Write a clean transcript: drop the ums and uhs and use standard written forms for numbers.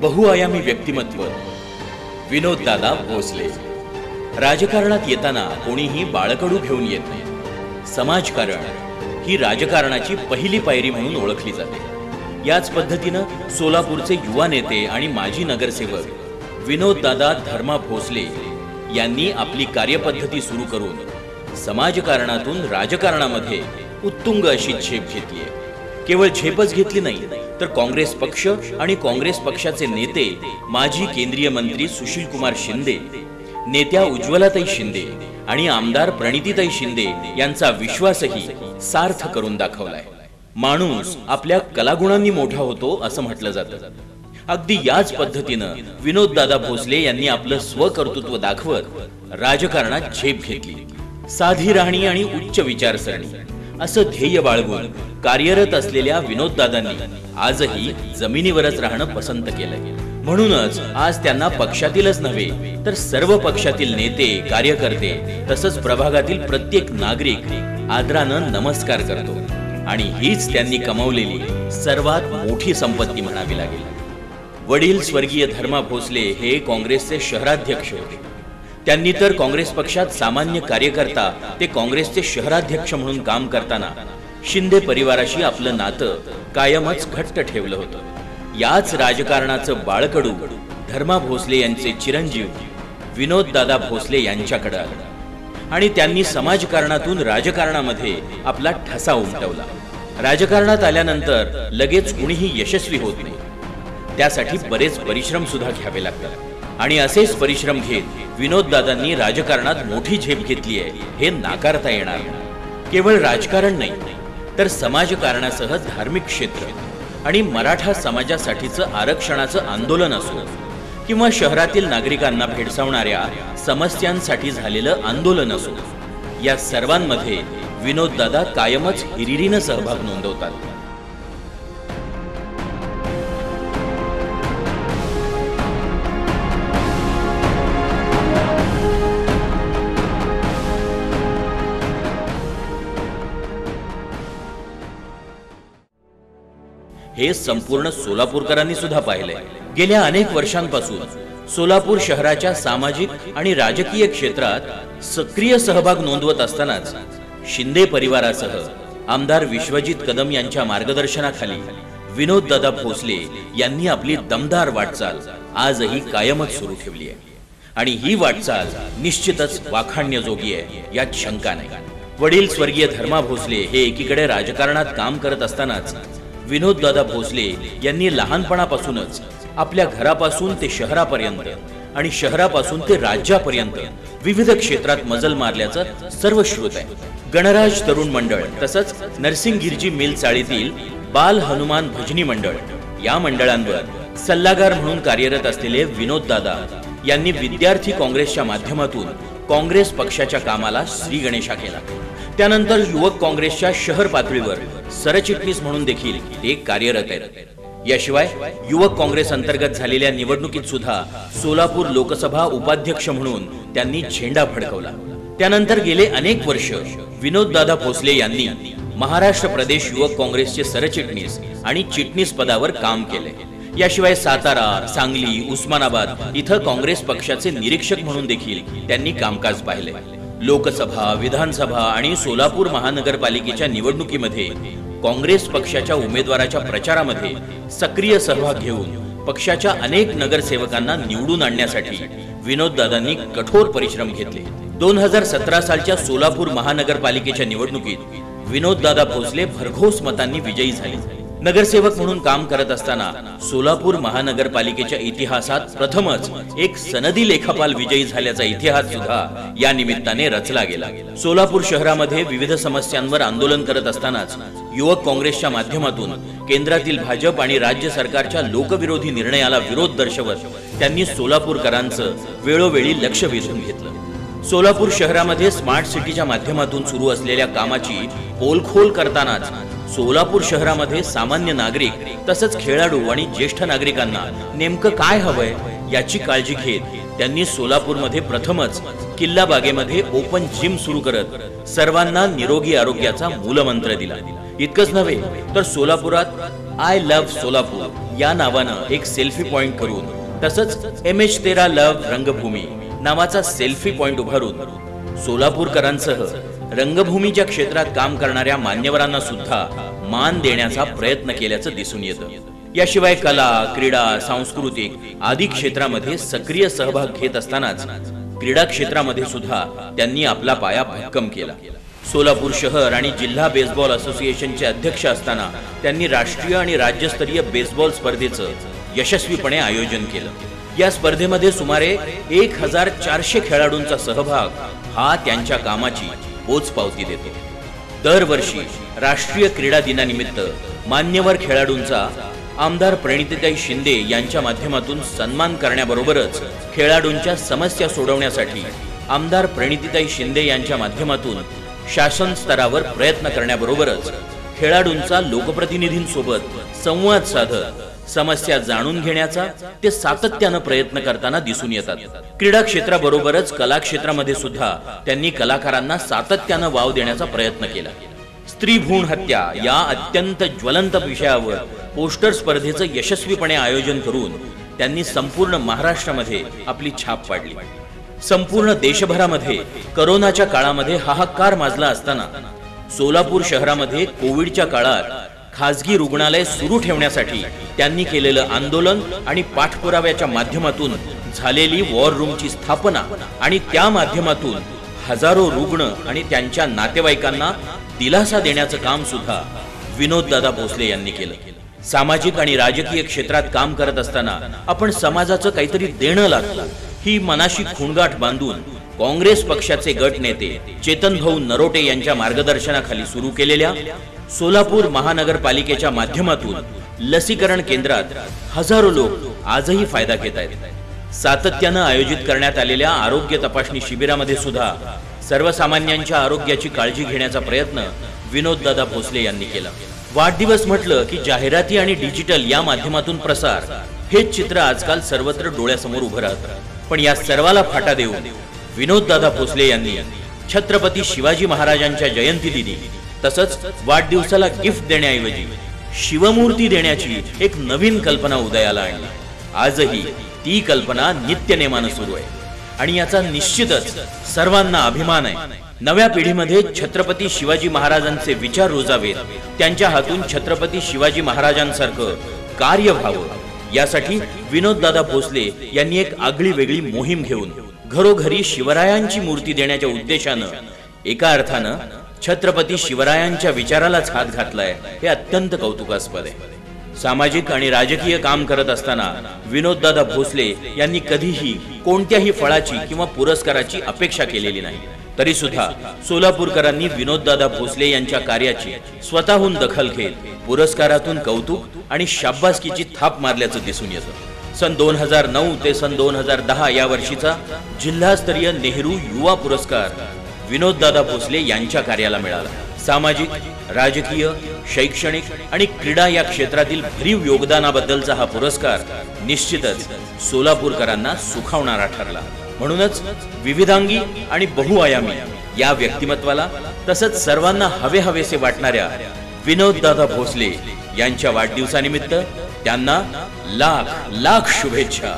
बहुआयामी व्यक्तिमत्व विनोददादा भोसले। राजकारणात येताना कोणीही बाळकडू घेऊन येत नाही। समाजकारण ही राजकारणाची पहिली पायरी म्हणून ओळखली जाते। याच पद्धतीनं सोलापूरचे युवा नेते आणि माजी नगरसेवक विनोददादा धर्मा भोसले यांनी आपली कार्यपद्धती सुरू करून समाजकारणातून राजकारणामध्ये उत्तुंग अशी झेप घेतली आहे। केवळ झेपच घेतली नाही तर काँग्रेस पक्ष आणि काँग्रेस पक्षाचे नेते माजी केंद्रीय मंत्री सुशील कुमार शिंदे, नेत्या उज्ज्वलाताई शिंदे आणि आमदार प्रणितीताई शिंदे यांचा विश्वासही सार्थ करून दाखवलाय। माणूस आपल्या कलागुणांनी मोठा होतो असं म्हटलं जातं। अगदी याच पद्धतीनं विनोददादा भोसले यांनी आपलं स्वकर्तृत्व दाखवत राजकारणात झेप घेतली। साधी राहणी आणि उच्च विचारसरणी असं ध्येय बाळगून कार्यरत असलेल्या विनोददादांनी आजही जमिनीवरच राहणं पसंत केलंय। म्हणूनच आज त्यांना पक्षातीलच नव्हे तर सर्व पक्षातील नेते, कार्यकर्ते तसंच प्रभागातील प्रत्येक नागरिक आदरानं नमस्कार करतो आणि हीच त्यांनी कमावलेली सर्वात मोठी संपत्ती म्हणावी लागेल। वडील स्वर्गीय धर्मा भोसले हे काँग्रेसचे शहराध्यक्ष होते। त्यांनी तर काँग्रेस पक्षात सामान्य कार्यकर्ता ते काँग्रेसचे शहराध्यक्ष म्हणून काम करताना शिंदे परिवाराशी आपलं नातं कायमच घट्ट ठेवलं होतं। याच राजकारणाचं बाळकडू धर्मा भोसले यांचे चिरंजीव विनोददादा भोसले यांच्याकडे आलं आणि त्यांनी समाजकारणातून राजकारणामध्ये आपला ठसा उमटवला। राजकारणात आल्यानंतर लगेच कुणीही यशस्वी होत नाही, त्यासाठी बरेच परिश्रम सुद्धा घ्यावे लागतात आणि असेच परिश्रम घेत विनोददादांनी राजकारणात मोठी झेप घेतली आहे हे नाकारता येणार नाही। केवळ राजकारण नाही तर समाजकारणासह धार्मिक क्षेत्र आणि मराठा समाजासाठीचं आरक्षणाचं आंदोलन असो किंवा शहरातील नागरिकांना भेडसावणाऱ्या समस्यांसाठी झालेलं आंदोलन असो, या सर्वांमध्ये विनोददादा कायमच हिरिरीनं सहभाग नोंदवतात। हे संपूर्ण सोलापूरकरांनी सुद्धा पाहिले। गेल्या अनेक वर्षांपासून सोलापूर शहराच्या सामाजिक आणि राजकीय क्षेत्रात सक्रिय सहभाग नोंदवत असतानाच शिंदे परिवारासह आमदार विश्वजित कदम यांच्या मार्गदर्शनाखाली विनोददादा भोसले यांनी आपली दमदार वाटचाल आजही कायमच सुरू ठेवली आहे आणि ही वाटचाल निश्चितच वाखाणण्याजोगी आहे, यात शंका नाही। वडील स्वर्गीय धर्मा भोसले हे एकीकडे राजकारणात काम करत असतानाच विनोददादा भोसले यांनी लहानपणापासूनच आपल्या घरापासून ते शहरापर्यंत आणि शहरापासून ते राज्यापर्यंत विविध क्षेत्रात मजल मारल्याचं सर्व श्रुत आहे। गणराज तरुण मंडळ तसंच नरसिंगगिरजी मिल चाळीतील बाल हनुमान भजनी मंडळ या मंडळांवर सल्लागार म्हणून कार्यरत असलेले विनोददादा यांनी विद्यार्थी काँग्रेसच्या माध्यमातून काँग्रेस पक्षाच्या कामाला श्रीगणेशा केला। त्यानंतर युवक काँग्रेसच्या शहर पातळीवर सरचिटणीस म्हणून देखील ते कार्यरत आहेत। याशिवाय युवक काँग्रेस अंतर्गत झालेल्या निवडणुकीत सुद्धा सोलापूर लोकसभा उपाध्यक्ष म्हणून त्यांनी झेंडा फडकवला। त्यानंतर गेले अनेक वर्ष विनोददादा भोसले यांनी महाराष्ट्र प्रदेश युवक काँग्रेसचे सरचिटणीस आणि चिटणीस पदावर काम केले। याशिवाय सातारा, सांगली, उस्मानाबाद इथं काँग्रेस पक्षाचे निरीक्षक म्हणून देखील त्यांनी कामकाज पाहिले। लोकसभा, विधानसभा आणि सोलापूर महानगरपालिकेच्या निवडणुकीमध्ये काँग्रेस पक्षाच्या उमेदवाराच्या प्रचारामध्ये सक्रिय सहभाग घेऊन पक्षाच्या अनेक नगरसेवकांना निवडून आणण्यासाठी विनोददादांनी कठोर परिश्रम घेतले। 2017 सालच्या सोलापूर महानगरपालिकेच्या निवडणुकीत विनोददादा भोसले भरघोस मतांनी विजयी झाले। नगरसेवक म्हणून काम करत असताना सोलापूर महानगरपालिकेच्या इतिहासात प्रथमच एक सनदी लेखापाल विजयी झाल्याचा इतिहास सुद्धा या निमित्ताने रचला गेला। सोलापूर शहरामध्ये विविध समस्यांवर आंदोलन करत असतानाच युवक काँग्रेसच्या माध्यमातून केंद्रातील भाजप आणि राज्य सरकारच्या लोकविरोधी निर्णयाला विरोध दर्शवत त्यांनी सोलापूरकरांचं वेळोवेळी लक्ष वेधून घेतलं। सोलापूर शहरामध्ये स्मार्ट सिटीच्या माध्यमातून सुरू असलेल्या कामाची पोलखोल करतानाच सोलापूर शहरामध्ये सामान्य नागरिक तसंच खेळाडू आणि ज्येष्ठ नागरिकांना नेमकं काय हवंय याची काळजी घेत त्यांनी सोलापूरमध्ये प्रथमच किल्ला बागेमध्ये ओपन जिम सुरू करत सर्वांना निरोगी आरोग्याचा मूलमंत्र दिला। इतकंच नव्हे तर सोलापुरात आय लव्ह सोलापूर या नावानं एक सेल्फी पॉइंट करून, तसंच MH13 लव्ह रंगभूमी नावाचा सेल्फी पॉइंट उभारून सोलापूरकरांसह रंगभूमीच्या क्षेत्रात काम करणाऱ्या मान्यवरांना सुद्धा मान देण्याचा प्रयत्न केल्याचं दिसून येतं. याशिवाय कला, क्रीडा, सांस्कृतिक आदी क्षेत्रामध्ये सक्रिय सहभाग घेत असतानाच क्रीडा क्षेत्रामध्ये सुद्धा त्यांनी आपला पाया भक्कम केला. सोलापूर शहर आणि जिल्हा बेसबॉल असोसिएशनचे अध्यक्ष असताना त्यांनी राष्ट्रीय आणि राज्यस्तरीय बेसबॉल स्पर्धेचं यशस्वीपणे आयोजन केलं. या स्पर्धेमध्ये सुमारे 1400 खेळाडूंचा सहभाग हा त्यांच्या कामाची पोचपावती देतो. दरवर्षी राष्ट्रीय क्रीडा दिनानिमित्त मान्यवर खेळाडूंचा आमदार प्रणितीताई शिंदे यांच्या माध्यमातून सन्मान करण्याबरोबरच खेळाडूंच्या समस्या सोडवण्यासाठी आमदार प्रणितीताई शिंदे यांच्या माध्यमातून शासन स्तरावर प्रयत्न करण्याबरोबरच खेळाडूंचा लोकप्रतिनिधींसोबत संवाद साधत समस्या जाणून घेण्याचा ते सातत्यानं प्रयत्न करताना दिसून येतात. क्रीडा क्षेत्राबरोबरच कला क्षेत्रामध्ये सुद्धा त्यांनी कलाकारांना सातत्यानं वाव देण्याचा प्रयत्न केला. स्त्री भ्रूण हत्या या अत्यंत ज्वलंत विषयावर पोस्टर स्पर्धेचं यशस्वीपणे आयोजन करून त्यांनी संपूर्ण महाराष्ट्रामध्ये आपली छाप पाडली. संपूर्ण देशभरामध्ये करोनाच्या काळामध्ये हाहाकार माजला असताना सोलापूर शहरामध्ये कोविडच्या काळात खासगी रुग्णालय सुरू ठेवण्यासाठी त्यांनी केलेलं आंदोलन आणि पाठपुराव्याच्या माध्यमातून झालेली वॉर रूमची स्थापना आणि त्या माध्यमातून हजारो रुग्ण आणि त्यांच्या नातेवाईकांना दिलासा देण्याचं काम सुद्धा विनोददादा भोसले यांनी केलं. सामाजिक आणि राजकीय क्षेत्रात काम करत असताना आपण समाजाचं काहीतरी देणं लागतं ही मनाशी खुणगाठ बांधून काँग्रेस पक्षाचे गट नेते चेतनभाऊ नरोटे यांच्या मार्गदर्शनाखाली सुरू केलेल्या सोलापूर महानगरपालिकेच्या माध्यमातून लसीकरण केंद्रात हजारो लोक आजही फायदा घेत आहेत. सातत्यानं आयोजित करण्यात आलेल्या आरोग्य तपासणी शिबिरामध्ये सुद्धा सर्वसामान्यांच्या आरोग्याची काळजी घेण्याचा प्रयत्न विनोददादा भोसले यांनी केला. वाढदिवस म्हटलं की जाहिराती आणि डिजिटल या माध्यमातून प्रसार हेच चित्र आजकाल सर्वत्र डोळ्यासमोर उभं राहतं. पण या सर्वाला फाटा देऊन विनोददादा भोसले यांनी छत्रपती शिवाजी महाराजांच्या जयंतीदिनी तसंच वाढदिवसाला गिफ्ट देण्याऐवजी शिवमूर्ती देण्याची एक नवीन कल्पना उदयाला आणली. आजही ती कल्पना नित्यनेमानं सुरू आहे आणि याचा निश्चितच सर्वांना अभिमान आहे. नव्या पिढीमध्ये छत्रपती शिवाजी महाराजांचे विचार रुजावेत, त्यांच्या हातून छत्रपती शिवाजी महाराजांसारखं कार्य व्हावं यासाठी विनोददादा भोसले यांनी एक आगळी वेगळी मोहीम घेऊन घरोघरी शिवरायांची मूर्ती देण्याच्या उद्देशानं एका अर्थानं छत्रपती शिवरायांच्या विचारालाच हात घातलाय हे अत्यंत कौतुकास्पद आहे. सामाजिक आणि राजकीय काम करत असताना विनोददादा भोसले यांनी कधीही कोणत्याही फळाची किंवा पुरस्काराची अपेक्षा केलेली नाही. तरी सुद्धा सोलापूरकरांनी विनोददादा भोसले यांच्या कार्याची स्वतःहून दखल घेत पुरस्कारातून कौतुक आणि शाबासकीची थाप मारल्याचं दिसून येतं. सन 2009 ते सन 2010 या वर्षीचा जिल्हास्तरीय नेहरू युवा पुरस्कार विनोददादा भोसले यांच्या कार्याला मिळाला. सामाजिक, राजकीय, शैक्षणिक आणि क्रीडा या क्षेत्रातील भरीव योगदानाबद्दलचा हा पुरस्कार निश्चितच सोलापूरकरांना सुखावणारा ठरला. म्हणूनच विविधांगी आणि बहुआयामी या व्यक्तिमत्वाला तसंच सर्वांना हवेहवेसे वाटणाऱ्या विनोददादा भोसले यांच्या वाढदिवसानिमित्त त्यांना लाख लाख शुभेच्छा.